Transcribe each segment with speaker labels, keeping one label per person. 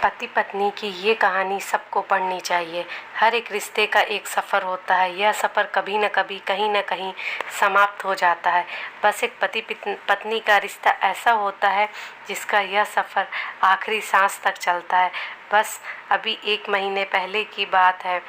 Speaker 1: पति पत्नी की ये कहानी सबको पढ़नी चाहिए। हर एक रिश्ते का एक सफ़र होता है। यह सफ़र कभी न कभी कहीं न कहीं समाप्त हो जाता है। बस एक पति पत्नी का रिश्ता ऐसा होता है जिसका यह सफ़र आखिरी सांस तक चलता है। बस अभी 1 महीने पहले की बात है।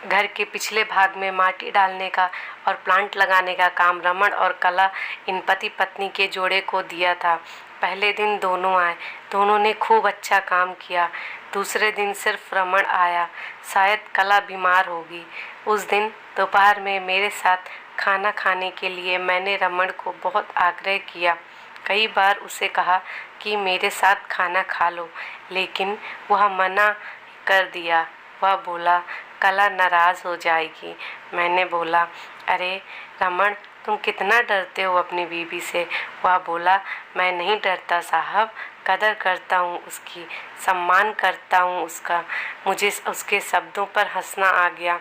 Speaker 1: घर के पिछले भाग में माटी डालने का और प्लांट लगाने का काम रमन और कला इन पति पत्नी के जोड़े को दिया था। पहले दिन दोनों आए। दोनों ने खूब अच्छा काम किया। दूसरे दिन सिर्फ रमन आया। शायद कला बीमार होगी। उस दिन दोपहर में मेरे साथ खाना खाने के लिए मैंने रमन को बहुत आग्रह किया। कई बार उसे कहा कि मेरे साथ खाना खा लो, लेकिन वह मना कर दिया। वह बोला कला नाराज़ हो जाएगी। मैंने बोला, अरे रमन, तुम कितना डरते हो अपनी बीवी से। वह बोला, मैं नहीं डरता साहब, कदर करता हूँ उसकी, सम्मान करता हूँ उसका। मुझे उसके शब्दों पर हंसना आ गया।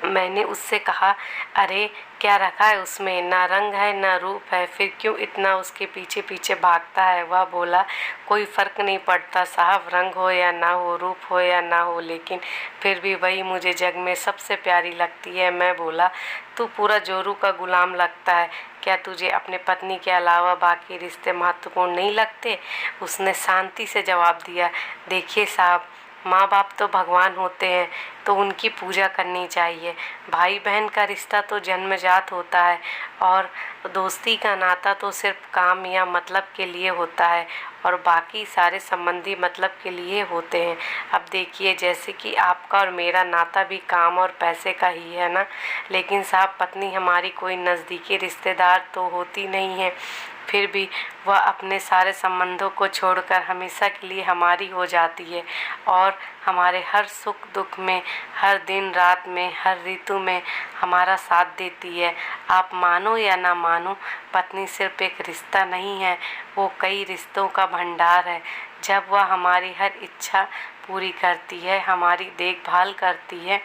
Speaker 1: मैंने उससे कहा, अरे क्या रखा है उसमें, ना रंग है ना रूप है, फिर क्यों इतना उसके पीछे पीछे भागता है। वह बोला, कोई फ़र्क नहीं पड़ता साहब, रंग हो या ना हो, रूप हो या ना हो, लेकिन फिर भी वही मुझे जग में सबसे प्यारी लगती है। मैं बोला, तू पूरा जोरू का गुलाम लगता है, क्या तुझे अपने पत्नी के अलावा बाकी रिश्ते महत्वपूर्ण नहीं लगते। उसने शांति से जवाब दिया, देखिए साहब, माँ बाप तो भगवान होते हैं, तो उनकी पूजा करनी चाहिए। भाई बहन का रिश्ता तो जन्मजात होता है और दोस्ती का नाता तो सिर्फ काम या मतलब के लिए होता है और बाकी सारे संबंधी मतलब के लिए होते हैं। अब देखिए, जैसे कि आपका और मेरा नाता भी काम और पैसे का ही है ना, लेकिन साहब पत्नी हमारी कोई नज़दीकी रिश्तेदार तो होती नहीं है। फिर भी वह अपने सारे संबंधों को छोड़कर हमेशा के लिए हमारी हो जाती है और हमारे हर सुख दुख में, हर दिन रात में, हर ऋतु में हमारा साथ देती है। आप मानो या ना मानो, पत्नी सिर्फ एक रिश्ता नहीं है, वो कई रिश्तों का भंडार है। जब वह हमारी हर इच्छा पूरी करती है, हमारी देखभाल करती है,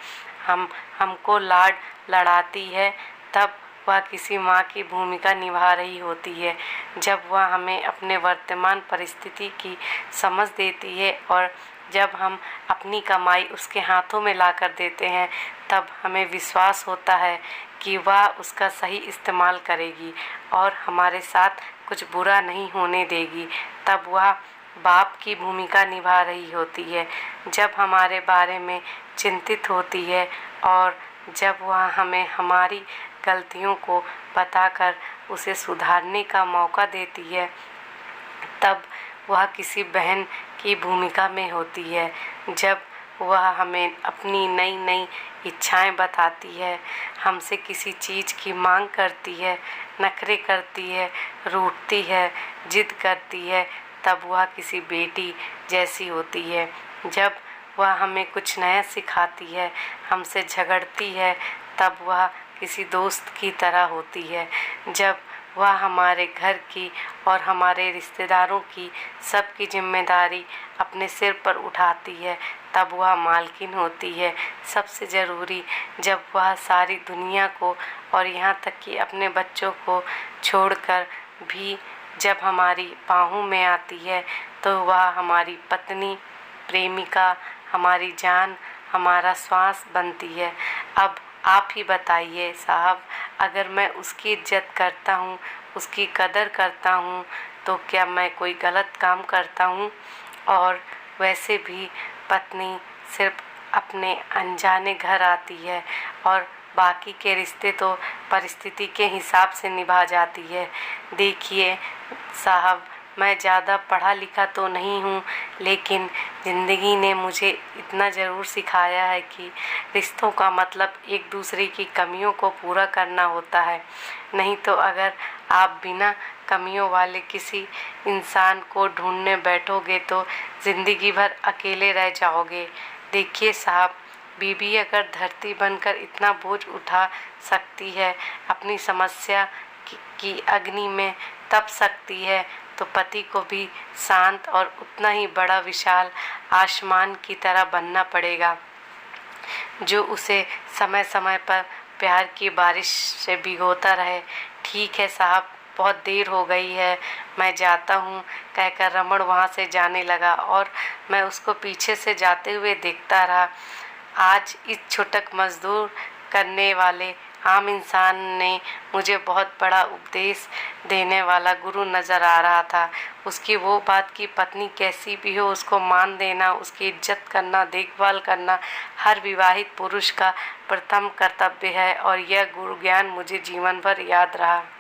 Speaker 1: हमको लाड लड़ाती है, तब वह किसी माँ की भूमिका निभा रही होती है। जब वह हमें अपने वर्तमान परिस्थिति की समझ देती है और जब हम अपनी कमाई उसके हाथों में ला कर देते हैं, तब हमें विश्वास होता है कि वह उसका सही इस्तेमाल करेगी और हमारे साथ कुछ बुरा नहीं होने देगी। तब वह बाप की भूमिका निभा रही होती है, जब हमारे बारे में चिंतित होती है और जब वह हमें हमारी गलतियों को बताकर उसे सुधारने का मौका देती है, तब वह किसी बहन की भूमिका में होती है। जब वह हमें अपनी नई नई इच्छाएं बताती है, हमसे किसी चीज़ की मांग करती है, नखरे करती है, रूठती है, जिद करती है, तब वह किसी बेटी जैसी होती है। जब वह हमें कुछ नया सिखाती है, हमसे झगड़ती है, तब वह किसी दोस्त की तरह होती है। जब वह हमारे घर की और हमारे रिश्तेदारों की सबकी जिम्मेदारी अपने सिर पर उठाती है, तब वह मालकिन होती है। सबसे ज़रूरी, जब वह सारी दुनिया को और यहाँ तक कि अपने बच्चों को छोड़कर भी जब हमारी बाहों में आती है, तो वह हमारी पत्नी, प्रेमिका, हमारी जान, हमारा श्वास बनती है। अब आप ही बताइए साहब, अगर मैं उसकी इज्जत करता हूँ, उसकी कदर करता हूँ, तो क्या मैं कोई गलत काम करता हूँ। और वैसे भी पत्नी सिर्फ अपने अनजाने घर आती है और बाकी के रिश्ते तो परिस्थिति के हिसाब से निभा जाती है। देखिए साहब, मैं ज़्यादा पढ़ा लिखा तो नहीं हूँ, लेकिन ज़िंदगी ने मुझे इतना ज़रूर सिखाया है कि रिश्तों का मतलब एक दूसरे की कमियों को पूरा करना होता है। नहीं तो अगर आप बिना कमियों वाले किसी इंसान को ढूंढने बैठोगे तो ज़िंदगी भर अकेले रह जाओगे। देखिए साहब, बीवी अगर धरती बनकर इतना बोझ उठा सकती है, अपनी समस्या की अग्नि में तप सकती है, तो पति को भी शांत और उतना ही बड़ा विशाल आसमान की तरह बनना पड़ेगा, जो उसे समय समय पर प्यार की बारिश से भिगोता रहे। ठीक है साहब, बहुत देर हो गई है, मैं जाता हूँ कहकर रमण वहाँ से जाने लगा और मैं उसको पीछे से जाते हुए देखता रहा। आज इस छुटक मजदूर करने वाले आम इंसान ने मुझे बहुत बड़ा उपदेश देने वाला गुरु नज़र आ रहा था। उसकी वो बात कि पत्नी कैसी भी हो उसको मान देना, उसकी इज्जत करना, देखभाल करना हर विवाहित पुरुष का प्रथम कर्तव्य है और यह गुरु ज्ञान मुझे जीवन भर याद रहा।